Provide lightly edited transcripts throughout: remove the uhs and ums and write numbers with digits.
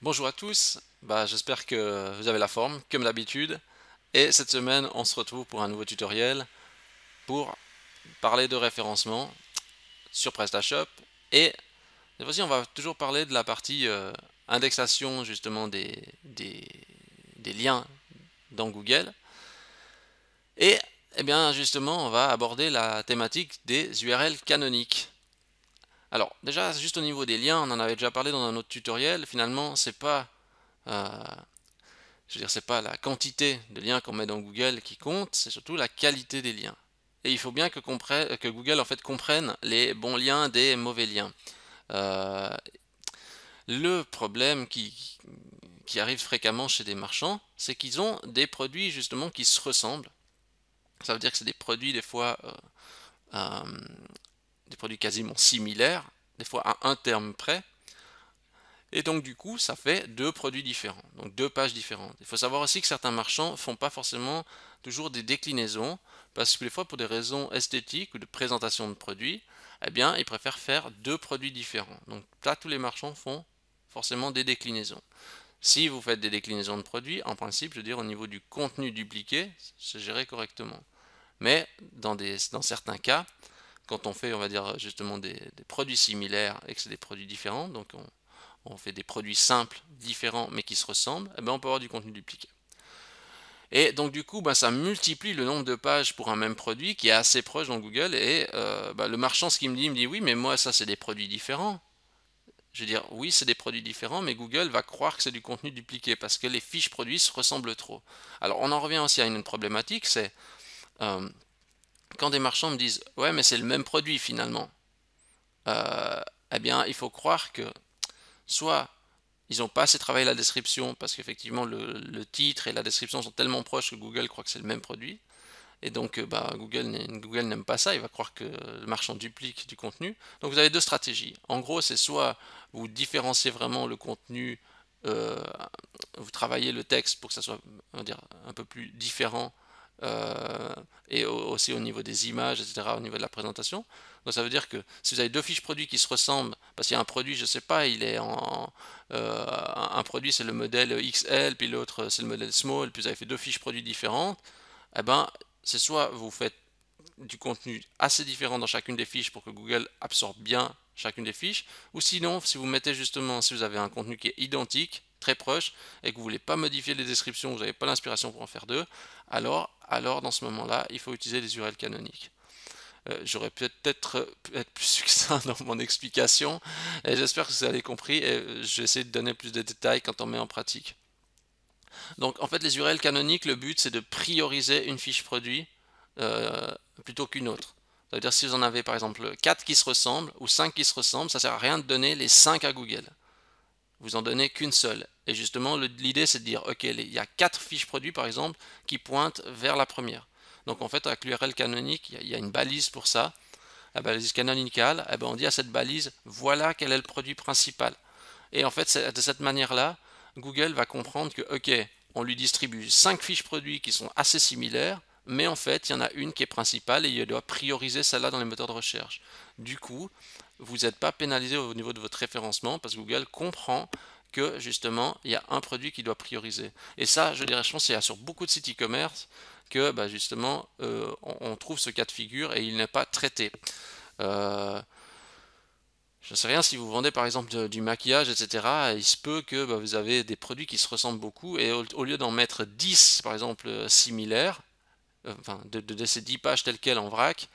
Bonjour à tous, j'espère que vous avez la forme, comme d'habitude. Et cette semaine, on se retrouve pour un nouveau tutoriel pour parler de référencement sur PrestaShop. Et cette fois-ci, on va toujours parler de la partie indexation justement des liens dans Google. Et eh bien justement, on va aborder la thématique des URL canoniques. Alors déjà, juste au niveau des liens, on en avait déjà parlé dans un autre tutoriel. Finalement, c'est pas euh, je veux dire, c'est pas la quantité de liens qu'on met dans Google qui compte, c'est surtout la qualité des liens. Et il faut bien que Google en fait comprenne les bons liens des mauvais liens. Euh, le problème qui arrive fréquemment chez des marchands, c'est qu'ils ont des produits justement qui se ressemblent. Ça veut dire que c'est des produits des fois euh, des produits quasiment similaires, des fois à un terme près. Et donc du coup, ça fait deux produits différents, donc deux pages différentes. Il faut savoir aussi que certains marchands font pas forcément toujours des déclinaisons, parce que des fois pour des raisons esthétiques ou de présentation de produits, eh bien ils préfèrent faire deux produits différents. Donc là, tous les marchands font forcément des déclinaisons. Si vous faites des déclinaisons de produits, en principe, je veux dire au niveau du contenu dupliqué, c'est géré correctement. Mais dans certains cas, quand on fait, on va dire justement des produits similaires et que c'est des produits différents, donc on fait des produits simples, différents, mais qui se ressemblent, eh ben on peut avoir du contenu dupliqué. Et donc du coup, ça multiplie le nombre de pages pour un même produit qui est assez proche dans Google. Et le marchand, ce qu'il me dit oui, mais moi ça c'est des produits différents. Je veux dire, oui, c'est des produits différents, mais Google va croire que c'est du contenu dupliqué parce que les fiches produits se ressemblent trop. Alors on en revient aussi à une problématique, c'est euh, quand des marchands me disent ouais, mais c'est le même produit finalement. Euh, eh bien, il faut croire que soit ils n'ont pas assez travaillé la description parce qu'effectivement le titre et la description sont tellement proches que Google croit que c'est le même produit. Et donc Google n'aime pas ça, il va croire que le marchand duplique du contenu. Donc vous avez deux stratégies. En gros, c'est soit vous différenciez vraiment le contenu, euh, vous travaillez le texte pour que ça soit, on va dire, un peu plus différent, et aussi au niveau des images, etc., au niveau de la présentation. Donc ça veut dire que si vous avez deux fiches produits qui se ressemblent, parce qu'il y a un produit, je sais pas, il est un produit c'est le modèle XL, puis l'autre c'est le modèle small, puis vous avez fait deux fiches produits différentes, eh ben c'est soit vous faites du contenu assez différent dans chacune des fiches pour que Google absorbe bien chacune des fiches, ou sinon, si vous mettez justement, si vous avez un contenu qui est identique, très proche, et que vous ne voulez pas modifier les descriptions, vous n'avez pas l'inspiration pour en faire deux, alors dans ce moment-là, il faut utiliser les URL canoniques. J'aurais peut-être être plus succinct dans mon explication, et j'espère que vous avez compris, et je vais essayer de donner plus de détails quand on met en pratique. Donc en fait, les URL canoniques, le but c'est de prioriser une fiche produit euh, plutôt qu'une autre. C'est-à-dire si vous en avez par exemple 4 qui se ressemblent ou 5 qui se ressemblent, ça ne sert à rien de donner les 5 à Google. Vous en donnez qu'une seule. Et justement, l'idée c'est de dire, ok, il y a 4 fiches produits par exemple qui pointent vers la première. Donc en fait, avec l'URL canonique, il y a une balise pour ça. La balise canonicale, eh ben, on dit à cette balise, voilà quel est le produit principal. Et en fait, de cette manière-là, Google va comprendre que, ok, on lui distribue 5 fiches produits qui sont assez similaires, mais en fait, il y en a une qui est principale et il doit prioriser celle-là dans les moteurs de recherche. Du coup, vous n'êtes pas pénalisé au niveau de votre référencement parce que Google comprend que justement, il y a un produit qui doit prioriser. Et ça, je dirais, je pense qu'il y a sur beaucoup de sites e-commerce que justement, on trouve ce cas de figure et il n'est pas traité. Euh, je ne sais rien si vous vendez par exemple du maquillage, etc. Il se peut que vous avez des produits qui se ressemblent beaucoup et au lieu d'en mettre 10 par exemple similaires, enfin de ces 10 pages telles quelles en vrac,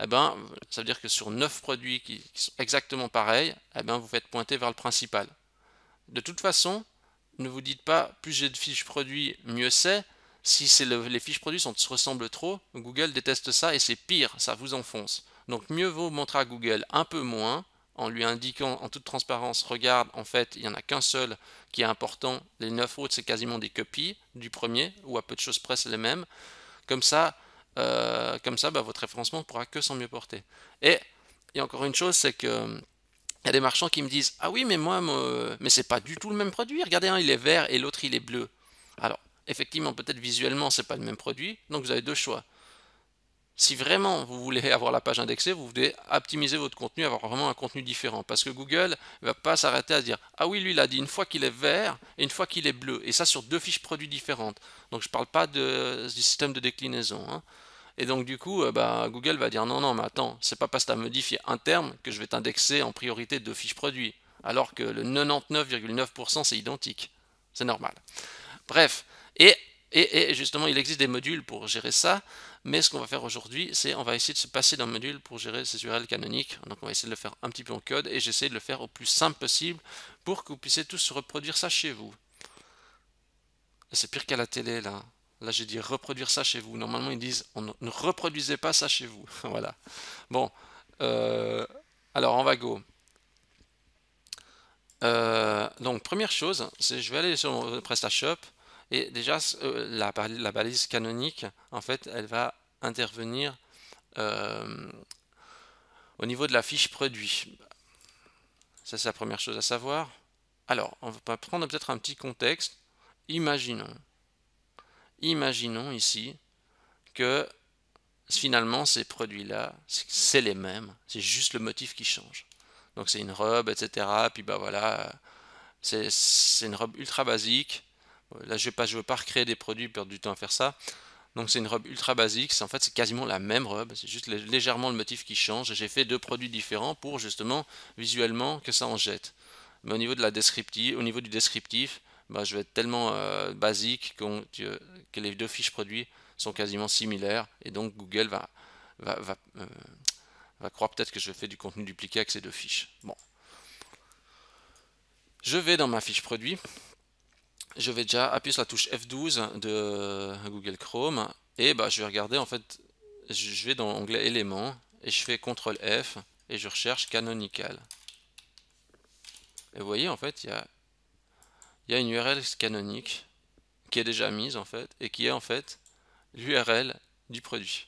eh ben, ça veut dire que sur 9 produits qui sont exactement pareils, eh ben, vous faites pointer vers le principal. De toute façon, ne vous dites pas plus j'ai de fiches produits, mieux c'est. Si les fiches produits se ressemblent trop, Google déteste ça et c'est pire, ça vous enfonce. Donc mieux vaut montrer à Google un peu moins en lui indiquant en toute transparence, regarde, en fait, il n'y en a qu'un seul qui est important, les 9 autres, c'est quasiment des copies du premier, ou à peu de choses près, c'est les mêmes. Comme ça, votre référencement ne pourra que s'en mieux porter. Et il y a encore une chose, c'est que il y a des marchands qui me disent ah oui, mais mais c'est pas du tout le même produit. Regardez, un il est vert et l'autre il est bleu. Alors, effectivement, peut-être visuellement, c'est pas le même produit, donc vous avez deux choix. Si vraiment vous voulez avoir la page indexée, vous devez optimiser votre contenu, avoir vraiment un contenu différent. Parce que Google ne va pas s'arrêter à dire ah oui, lui il a dit une fois qu'il est vert et une fois qu'il est bleu. Et ça sur deux fiches produits différentes. Donc je ne parle pas du système de déclinaison, hein. Et donc du coup, Google va dire non, non, mais attends, c'est pas parce que tu as modifié un terme que je vais t'indexer en priorité deux fiches produits. Alors que le 99,9% c'est identique. C'est normal. Bref, et, et justement, il existe des modules pour gérer ça, mais ce qu'on va faire aujourd'hui, c'est on va essayer de se passer d'un module pour gérer ces URL canoniques. Donc on va essayer de le faire un petit peu en code, et j'essaie de le faire au plus simple possible pour que vous puissiez tous reproduire ça chez vous. C'est pire qu'à la télé, là. Là, j'ai dit reproduire ça chez vous. Normalement, ils disent ne reproduisez pas ça chez vous. Voilà. Bon. Euh, alors, on va go. Donc première chose, c'est je vais aller sur mon PrestaShop et déjà la balise canonique, en fait, elle va intervenir euh, au niveau de la fiche produit. Ça, c'est la première chose à savoir. Alors, on va prendre peut-être un petit contexte. Imaginons, imaginons ici que finalement ces produits-là, c'est les mêmes, c'est juste le motif qui change. Donc c'est une robe, etc. Puis bah voilà, c'est une robe ultra basique. Là, je veux pas recréer des produits, perdre du temps à faire ça. Donc c'est une robe ultra basique. En fait, c'est quasiment la même robe. C'est juste légèrement le motif qui change. J'ai fait deux produits différents pour justement visuellement que ça en jette. Mais au niveau de la descriptive, au niveau du descriptif, bah, je vais être tellement basique que les deux fiches produits sont quasiment similaires. Et donc Google va, va, euh, va croire peut-être que je fais du contenu dupliqué avec ces deux fiches. Bon. Je vais dans ma fiche produit. Je vais déjà appuyer sur la touche F12 de Google Chrome et bah, je vais regarder en fait, je vais dans l'onglet éléments et je fais CTRL F et je recherche canonical. Et vous voyez en fait, il y a une URL canonique qui est déjà mise en fait et qui est en fait l'URL du produit.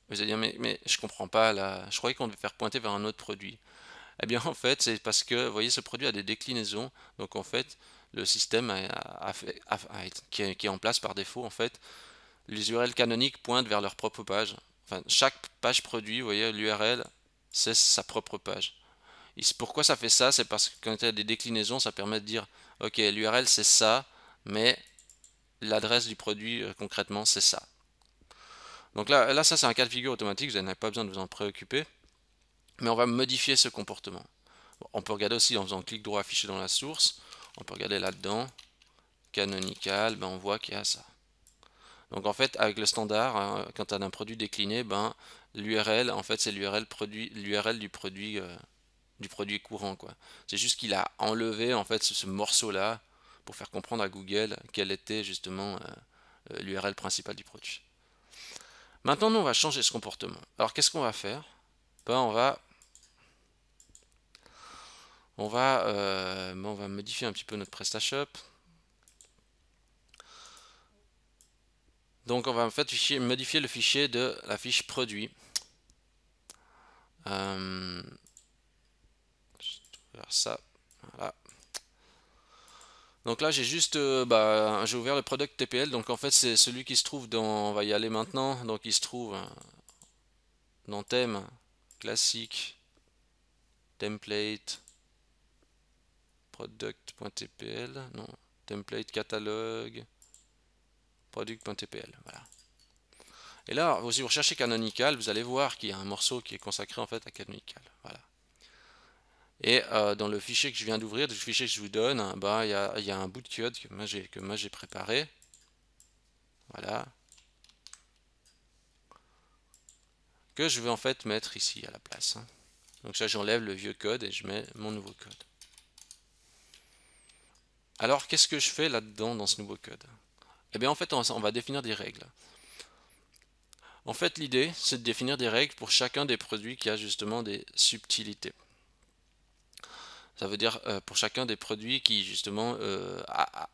Vous allez dire mais je comprends pas là, je croyais qu'on devait faire pointer vers un autre produit. Eh bien en fait c'est parce que vous voyez ce produit a des déclinaisons, donc en fait le système qui est en place par défaut en fait, les URL canoniques pointent vers leur propre page. Enfin, chaque page produit, vous voyez, l'URL, c'est sa propre page. Et pourquoi ça fait ça? C'est parce que quand il y a des déclinaisons, ça permet de dire, ok, l'URL c'est ça, mais l'adresse du produit concrètement c'est ça. Donc là ça c'est un cas de figure automatique, vous n'avez pas besoin de vous en préoccuper, mais on va modifier ce comportement. Bon, on peut regarder aussi en faisant clic droit affiché dans la source, on peut regarder là-dedans, canonical, ben on voit qu'il y a ça. Donc en fait, avec le standard, hein, quand tu as un produit décliné, ben, l'URL, en fait, c'est l'URL du produit courant, quoi. C'est juste qu'il a enlevé en fait ce morceau-là pour faire comprendre à Google quelle était justement l'URL principale du produit. Maintenant, nous, on va changer ce comportement. Alors, qu'est-ce qu'on va faire? Ben, on va modifier un petit peu notre PrestaShop. Donc, on va en fait modifier le fichier de la fiche produit. Je vais faire ça. Voilà. Donc là j'ai juste j'ai ouvert le product TPL, donc en fait c'est celui qui se trouve dans, on va y aller maintenant, donc il se trouve dans thème, classique, template, product.tpl, non, template catalogue, product.tpl, voilà. Et là, si vous recherchez Canonical, vous allez voir qu'il y a un morceau qui est consacré en fait à Canonical, voilà. Et dans le fichier que je viens d'ouvrir, le fichier que je vous donne, bah, il y a un bout de code que moi j'ai préparé, voilà, que je vais en fait mettre ici à la place, hein. Donc ça, j'enlève le vieux code et je mets mon nouveau code. Alors, qu'est-ce que je fais là-dedans dans ce nouveau code? Eh bien, en fait, on va définir des règles. En fait, l'idée, c'est de définir des règles pour chacun des produits qui a justement des subtilités. Ça veut dire pour chacun des produits qui justement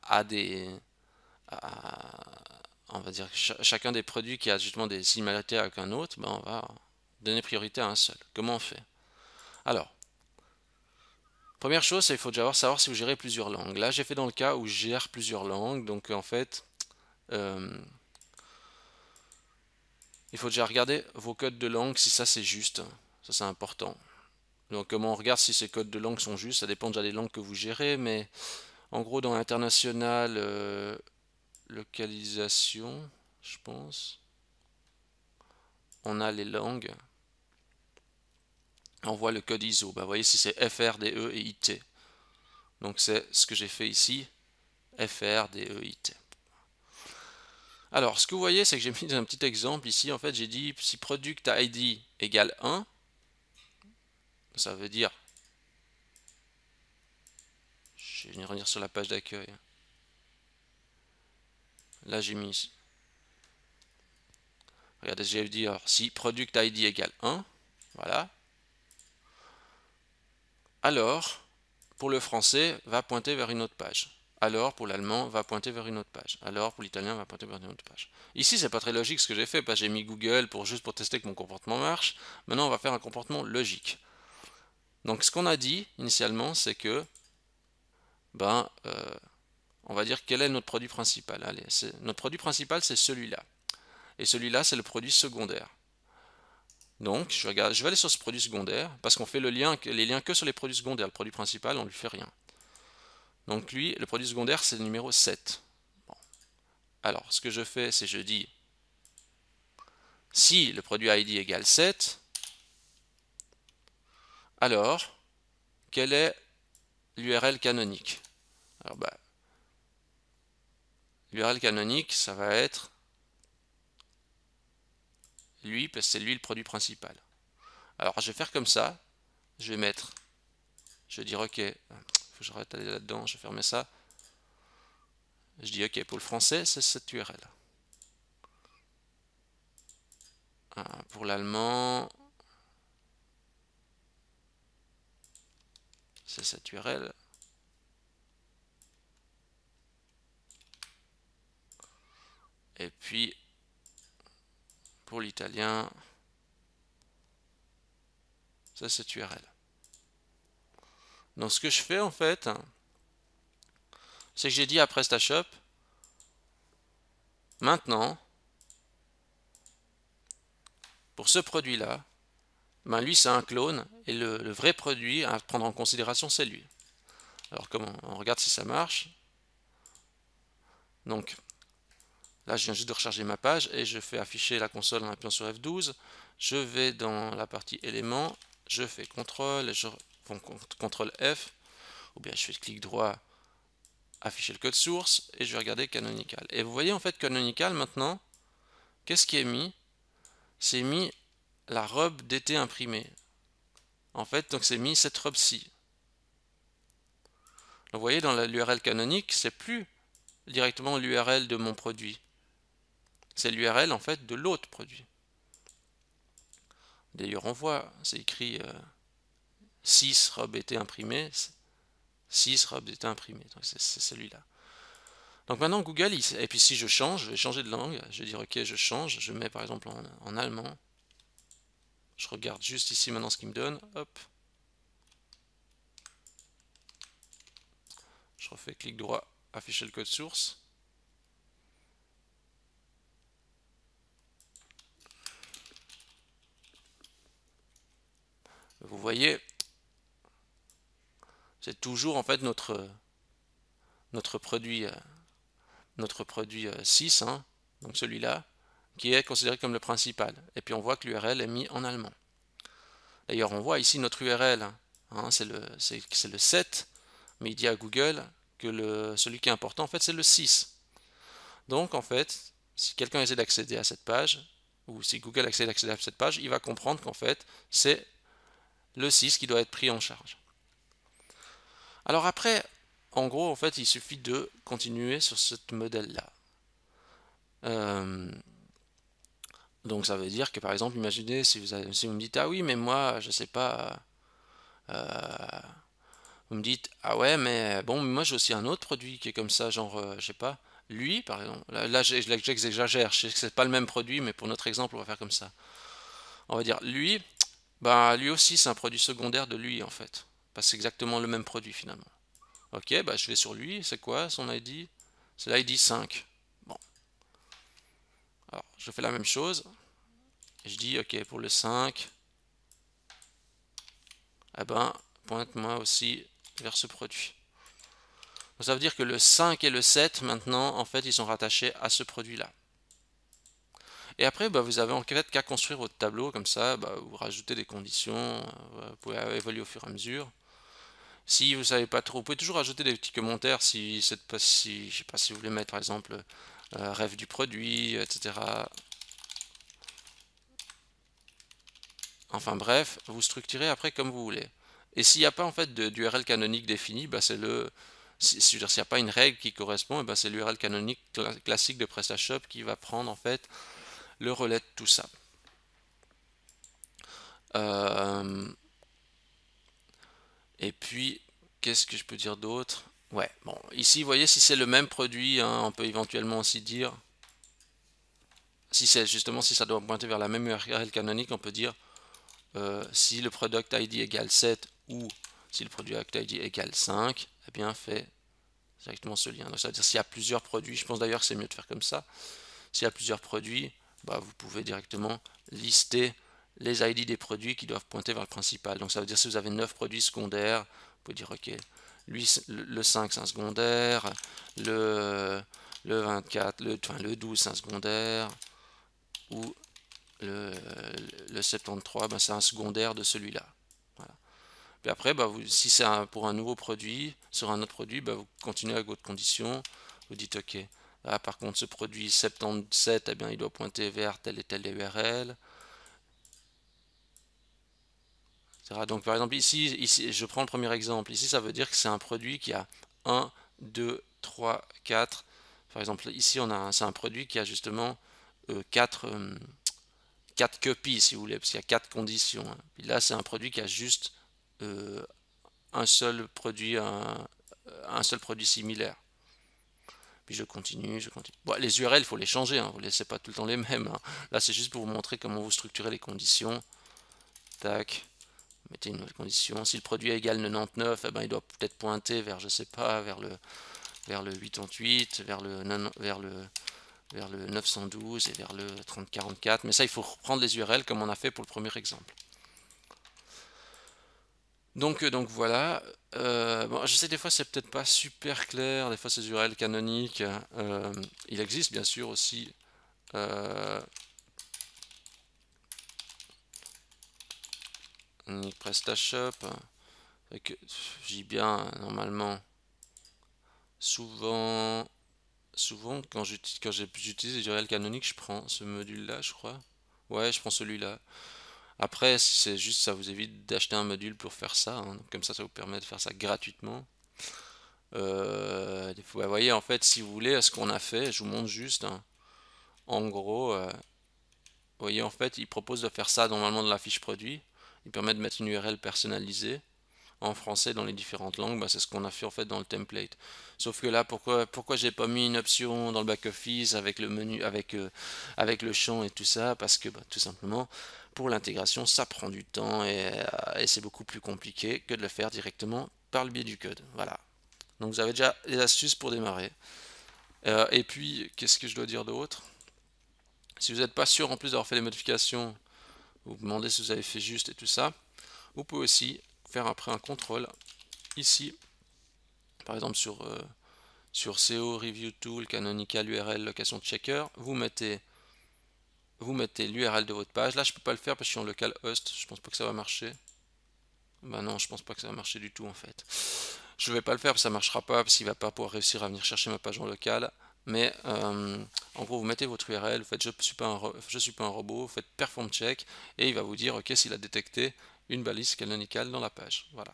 a des... on va dire chacun des produits qui a justement des similarités avec un autre, ben, on va donner priorité à un seul. Comment on fait? Alors, première chose, c'est qu'il faut déjà savoir si vous gérez plusieurs langues. Là, j'ai fait dans le cas où je gère plusieurs langues. Donc, en fait, euh, il faut déjà regarder vos codes de langue si ça c'est juste. Ça c'est important. Donc comment on regarde si ces codes de langue sont justes, ça dépend déjà des langues que vous gérez, mais en gros dans l'international, localisation, je pense, on a les langues. On voit le code ISO. Bah, vous voyez si c'est FR, DE et IT. Donc c'est ce que j'ai fait ici, FR, DE, IT. Alors, ce que vous voyez, c'est que j'ai mis un petit exemple ici. En fait, j'ai dit si product ID égale 1, ça veut dire, je vais venir revenir sur la page d'accueil. Là, j'ai mis, regardez, j'ai dit alors, si product ID égale 1, voilà. Alors, pour le français, va pointer vers une autre page. Alors, pour l'allemand, va pointer vers une autre page. Alors, pour l'italien, va pointer vers une autre page. Ici, c'est pas très logique ce que j'ai fait, parce que j'ai mis Google juste pour tester que mon comportement marche. Maintenant, on va faire un comportement logique. Donc, ce qu'on a dit initialement, c'est que, on va dire quel est notre produit principal. Allez, notre produit principal, c'est celui-là. Et celui-là, c'est le produit secondaire. Donc, je vais aller sur ce produit secondaire, parce qu'on fait les liens que sur les produits secondaires. Le produit principal, on ne lui fait rien. Donc lui, le produit secondaire, c'est le numéro 7. Bon. Alors, ce que je fais, c'est je dis, si le produit ID égale 7, alors, quelle est l'URL canonique? Alors, l'URL canonique, ça va être lui, parce que c'est lui le produit principal. Alors, je vais faire comme ça. Je vais mettre, je vais dire, ok, il faut que je arrête d'aller là-dedans, je vais fermer ça. Je dis, ok, pour le français, c'est cette URL. Pour l'allemand, c'est cette URL. Et puis, pour l'italien, c'est cette URL. Donc ce que je fais en fait, c'est que j'ai dit à PrestaShop, maintenant, pour ce produit-là, lui c'est un clone et le vrai produit à prendre en considération c'est lui. Alors comment? On regarde si ça marche. Donc là je viens juste de recharger ma page et je fais afficher la console en appuyant sur F12. Je vais dans la partie éléments, je fais CTRL, CTRL F, ou bien je fais clic droit, afficher le code source et je vais regarder Canonical. Et vous voyez en fait Canonical maintenant, qu'est-ce qui est mis? C'est mis la robe d'été imprimée. En fait, donc c'est mis cette robe-ci. Vous voyez, dans l'URL canonique, c'est plus directement l'URL de mon produit. C'est l'URL en fait de l'autre produit. D'ailleurs, on voit, c'est écrit 6 robes été imprimées. 6 robes été imprimées. Donc c'est celui-là. Donc maintenant, Google, et puis si je change, je vais changer de langue. Je vais dire ok, je change. Je mets par exemple en allemand. Je regarde juste ici maintenant ce qu'il me donne. Hop. Je refais clic droit, afficher le code source. Vous voyez, c'est toujours en fait notre produit 6, hein, donc celui-là, qui est considéré comme le principal. Et puis on voit que l'URL est mis en allemand. D'ailleurs, on voit ici notre URL, hein, c'est le 7, mais il dit à Google que celui qui est important, en fait, c'est le 6. Donc, en fait, si quelqu'un essaie d'accéder à cette page, ou si Google essaie d'accéder à cette page, il va comprendre qu'en fait, c'est le 6 qui doit être pris en charge. Alors après, en gros, en fait, il suffit de continuer sur ce modèle-là. Donc ça veut dire que par exemple, imaginez si vous me dites ah oui mais moi je sais pas, vous me dites ah ouais mais bon moi j'ai aussi un autre produit qui est comme ça genre je sais pas lui par exemple là j'exagère, je sais que c'est pas le même produit mais pour notre exemple on va faire comme ça. On va dire lui, lui aussi c'est un produit secondaire de lui en fait parce que c'est exactement le même produit finalement. Ok, je vais sur lui, c'est quoi son ID? C'est l'ID 5. Bon, alors je fais la même chose. je dis ok pour le 5, eh ben pointe-moi aussi vers ce produit. Donc ça veut dire que le 5 et le 7 maintenant en fait ils sont rattachés à ce produit là. Et après bah, vous avez en fait qu'à construire votre tableau comme ça, bah, vous rajoutez des conditions, vous pouvez évoluer au fur et à mesure. Si vous savez pas trop, vous pouvez toujours ajouter des petits commentaires si si je sais pas si vous voulez mettre par exemple rêve du produit, etc. Enfin bref, vous structurez après comme vous voulez. Et s'il n'y a pas en fait d'URL canonique défini, bah c'est le s'il n'y a pas une règle qui correspond, bah c'est l'URL canonique classique de PrestaShop qui va prendre en fait le relais de tout ça. Euh, et puis, qu'est-ce que je peux dire d'autre? Ouais, bon, ici, vous voyez, si c'est le même produit, hein, on peut éventuellement aussi dire, si c'est justement, si ça doit pointer vers la même URL canonique, on peut dire si le product ID égale 7 ou si le product ID égale 5, eh bien, fait directement ce lien. Donc, ça veut dire s'il y a plusieurs produits, je pense d'ailleurs que c'est mieux de faire comme ça. S'il y a plusieurs produits, bah, vous pouvez directement lister les ID des produits qui doivent pointer vers le principal. Donc ça veut dire si vous avez 9 produits secondaires, vous pouvez dire ok, lui le 5 c'est un secondaire, le 24, le 12 c'est un secondaire, ou le 73 ben, c'est un secondaire de celui-là. Voilà. Puis après, bah, si c'est pour un nouveau produit, sur un autre produit, bah, vous continuez avec votre condition, vous dites ok. Là, par contre, ce produit 77, eh bien, il doit pointer vers telle et telle URL. Donc par exemple ici, je prends le premier exemple. Ici, ça veut dire que c'est un produit qui a 1, 2, 3, 4. Par exemple, ici, c'est un produit qui a justement 4, 4 copies, si vous voulez, parce qu'il y a 4 conditions. Hein. Puis là, c'est un produit qui a juste euh, un seul produit, un seul produit similaire. Puis je continue, je continue. Bon, les URL, il faut les changer, hein, vous ne laissez pas tout le temps les mêmes. Hein. Là, c'est juste pour vous montrer comment vous structurez les conditions. Tac, mettez une nouvelle condition. Si le produit est égal 99, eh ben, il doit peut-être pointer vers, je sais pas, vers le 88, vers le 912 et vers le 3044. Mais ça, il faut reprendre les URL comme on a fait pour le premier exemple. Donc voilà. Bon, je sais des fois c'est peut-être pas super clair, des fois ces URL canoniques. Il existe bien sûr aussi PrestaShop. Je dis bien normalement souvent quand j'utilise les URL canoniques, je prends ce module-là, je crois. Ouais, je prends celui-là. Après, c'est juste ça vous évite d'acheter un module pour faire ça. Hein. Comme ça vous permet de faire ça gratuitement. Vous voyez, en fait, si vous voulez, ce qu'on a fait, je vous montre juste. Hein. En gros, vous voyez, en fait, il propose de faire ça normalement dans la fiche produit. Il permet de mettre une URL personnalisée en français dans les différentes langues. Bah, c'est ce qu'on a fait en fait dans le template. Sauf que là, pourquoi j'ai pas mis une option dans le back-office avec le menu, avec le champ et tout ça? Parce que bah, tout simplement, pour l'intégration, ça prend du temps et c'est beaucoup plus compliqué que de le faire directement par le biais du code. Voilà. Donc vous avez déjà les astuces pour démarrer. Et puis, qu'est-ce que je dois dire d'autre? Si vous n'êtes pas sûr en plus d'avoir fait les modifications, vous vous demandez si vous avez fait juste et tout ça, vous pouvez aussi faire après un contrôle ici, par exemple sur SEO Review Tool, Canonical URL, location checker, vous mettez l'URL de votre page. Là, je peux pas le faire parce que je suis en localhost, je pense pas que ça va marcher. Bah non, je pense pas que ça va marcher du tout en fait. Je vais pas le faire parce que ça marchera pas, parce qu'il va pas pouvoir réussir à venir chercher ma page en local. Mais en gros, vous mettez votre URL, vous faites je suis pas un robot, vous faites perform check et il va vous dire ok s'il a détecté une balise canonicale dans la page. Voilà.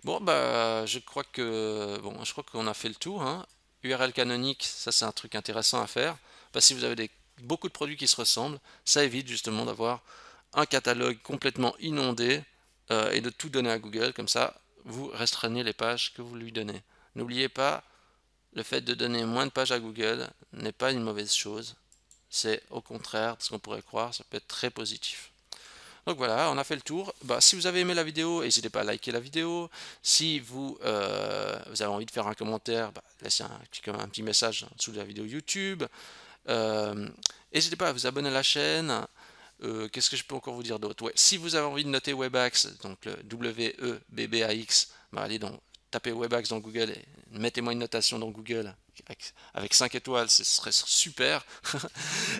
Bon bah je crois qu'on a fait le tour. Hein. URL canonique, ça c'est un truc intéressant à faire. Parce que si vous avez beaucoup de produits qui se ressemblent, ça évite justement d'avoir un catalogue complètement inondé et de tout donner à Google. Comme ça, vous restreignez les pages que vous lui donnez. N'oubliez pas, le fait de donner moins de pages à Google n'est pas une mauvaise chose. C'est au contraire de ce qu'on pourrait croire, ça peut être très positif. Donc voilà, on a fait le tour. Bah, si vous avez aimé la vidéo, n'hésitez pas à liker la vidéo. Si vous avez envie de faire un commentaire, bah, laissez un petit message en dessous de la vidéo YouTube. N'hésitez pas à vous abonner à la chaîne, Qu'est-ce que je peux encore vous dire d'autre? Ouais, si vous avez envie de noter Webax, donc le WEBBAX, bah allez donc tapez Webax dans Google et mettez-moi une notation dans Google avec 5 étoiles, ce serait super.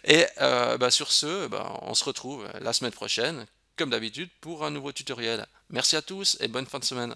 Et bah, sur ce, bah, on se retrouve la semaine prochaine, comme d'habitude, pour un nouveau tutoriel. Merci à tous et bonne fin de semaine.